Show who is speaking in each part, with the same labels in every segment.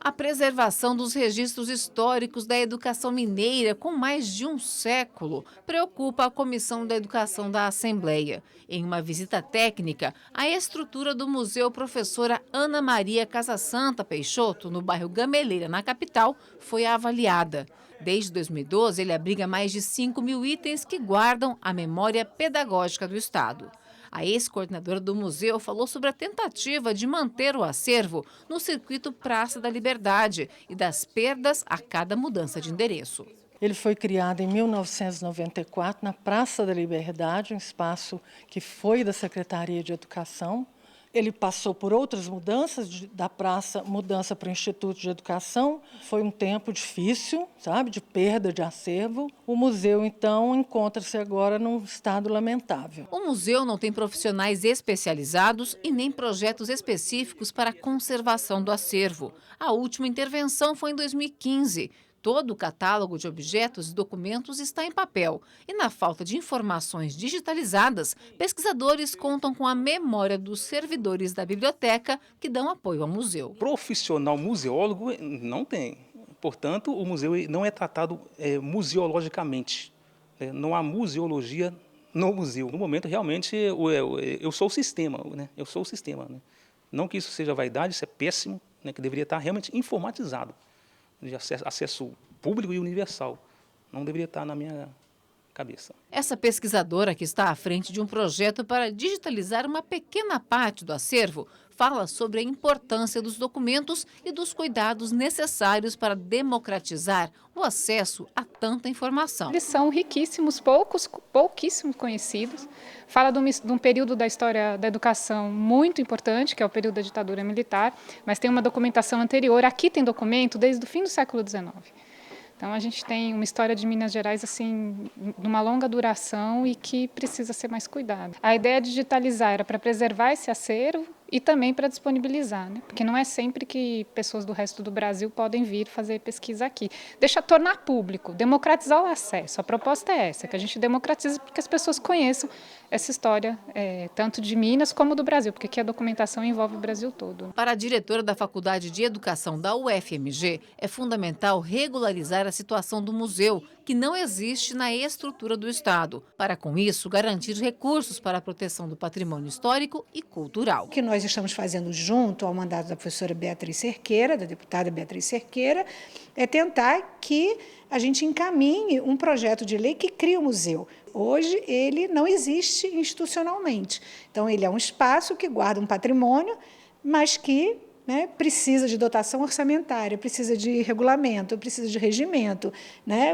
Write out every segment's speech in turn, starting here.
Speaker 1: A preservação dos registros históricos da educação mineira com mais de um século preocupa a Comissão da Educação da Assembleia. Em uma visita técnica, a estrutura do Museu Professora Ana Maria Casasanta Peixoto, no bairro Gameleira, na capital, foi avaliada. Desde 2012, ele abriga mais de 5.000 itens que guardam a memória pedagógica do Estado. A ex-coordenadora do museu falou sobre a tentativa de manter o acervo no circuito Praça da Liberdade e das perdas a cada mudança de endereço.
Speaker 2: Ele foi criado em 1994 na Praça da Liberdade, um espaço que foi da Secretaria de Educação. Ele passou por outras mudanças, da praça, mudança para o Instituto de Educação. Foi um tempo difícil, sabe, de perda de acervo. O museu, então, encontra-se agora num estado lamentável.
Speaker 1: O museu não tem profissionais especializados e nem projetos específicos para a conservação do acervo. A última intervenção foi em 2015. Todo o catálogo de objetos e documentos está em papel. E na falta de informações digitalizadas, pesquisadores contam com a memória dos servidores da biblioteca que dão apoio ao museu.
Speaker 3: Profissional museólogo não tem. Portanto, o museu não é tratado museologicamente. Não há museologia no museu. No momento, realmente, eu sou o sistema. Né? Eu sou o sistema. Né? Não que isso seja vaidade, isso é péssimo, né? Que deveria estar realmente informatizado. De acesso público e universal. Não deveria estar na minha cabeça.
Speaker 1: Essa pesquisadora, que está à frente de um projeto para digitalizar uma pequena parte do acervo, fala sobre a importância dos documentos e dos cuidados necessários para democratizar o acesso a tanta informação.
Speaker 4: Eles são riquíssimos, pouquíssimos conhecidos. Fala de um período da história da educação muito importante, que é o período da ditadura militar, mas tem uma documentação anterior. Aqui tem documento desde o fim do século XIX. Então, a gente tem uma história de Minas Gerais assim, de uma longa duração e que precisa ser mais cuidada. A ideia de digitalizar era para preservar esse acervo e também para disponibilizar, né? Porque não é sempre que pessoas do resto do Brasil podem vir fazer pesquisa aqui. Tornar público, democratizar o acesso. A proposta é essa, que a gente democratize para que as pessoas conheçam essa história, tanto de Minas como do Brasil, porque aqui a documentação envolve o Brasil todo.
Speaker 1: Para a diretora da Faculdade de Educação da UFMG, é fundamental regularizar a situação do museu, que não existe na estrutura do Estado, para, com isso, garantir recursos para a proteção do patrimônio histórico e cultural.
Speaker 5: O que nós estamos fazendo junto ao mandato da professora Beatriz Cerqueira, da deputada Beatriz Cerqueira, é tentar que a gente encaminhe um projeto de lei que crie o museu. Hoje, ele não existe institucionalmente. Então, ele é um espaço que guarda um patrimônio, mas que precisa de dotação orçamentária, precisa de regulamento, precisa de regimento,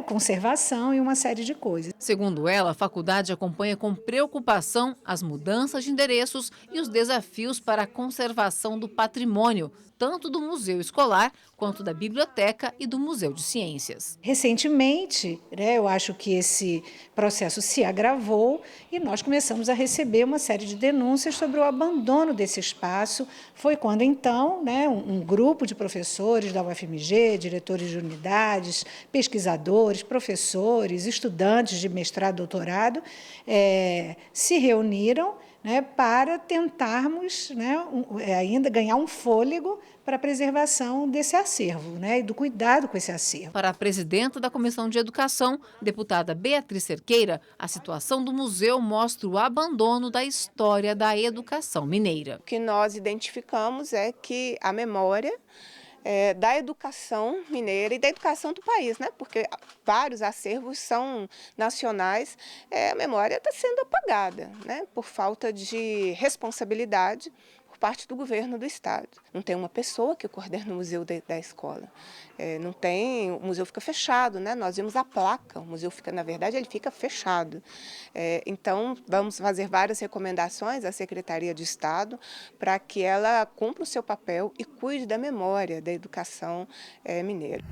Speaker 5: conservação e uma série de coisas.
Speaker 1: Segundo ela, a faculdade acompanha com preocupação as mudanças de endereços e os desafios para a conservação do patrimônio, tanto do museu escolar quanto da biblioteca e do Museu de Ciências.
Speaker 5: Recentemente, eu acho que esse processo se agravou e nós começamos a receber uma série de denúncias sobre o abandono desse espaço. Foi quando, então, um grupo de professores da UFMG, diretores de unidades, pesquisadores, professores, estudantes de mestrado e doutorado, se reuniram para tentarmos ainda ganhar um fôlego para a preservação desse acervo e do cuidado com esse acervo.
Speaker 1: Para a presidenta da Comissão de Educação, deputada Beatriz Cerqueira, a situação do museu mostra o abandono da história da educação mineira.
Speaker 6: O que nós identificamos é que a memória da educação mineira e da educação do país, porque vários acervos são nacionais, a memória está sendo apagada, por falta de responsabilidade por parte do governo do Estado. Não tem uma pessoa que coordena o museu da escola. O museu fica fechado, nós vimos a placa, o museu fica, na verdade, ele fica fechado. Então, vamos fazer várias recomendações à Secretaria de Estado para que ela cumpra o seu papel e cuide da memória da educação mineira.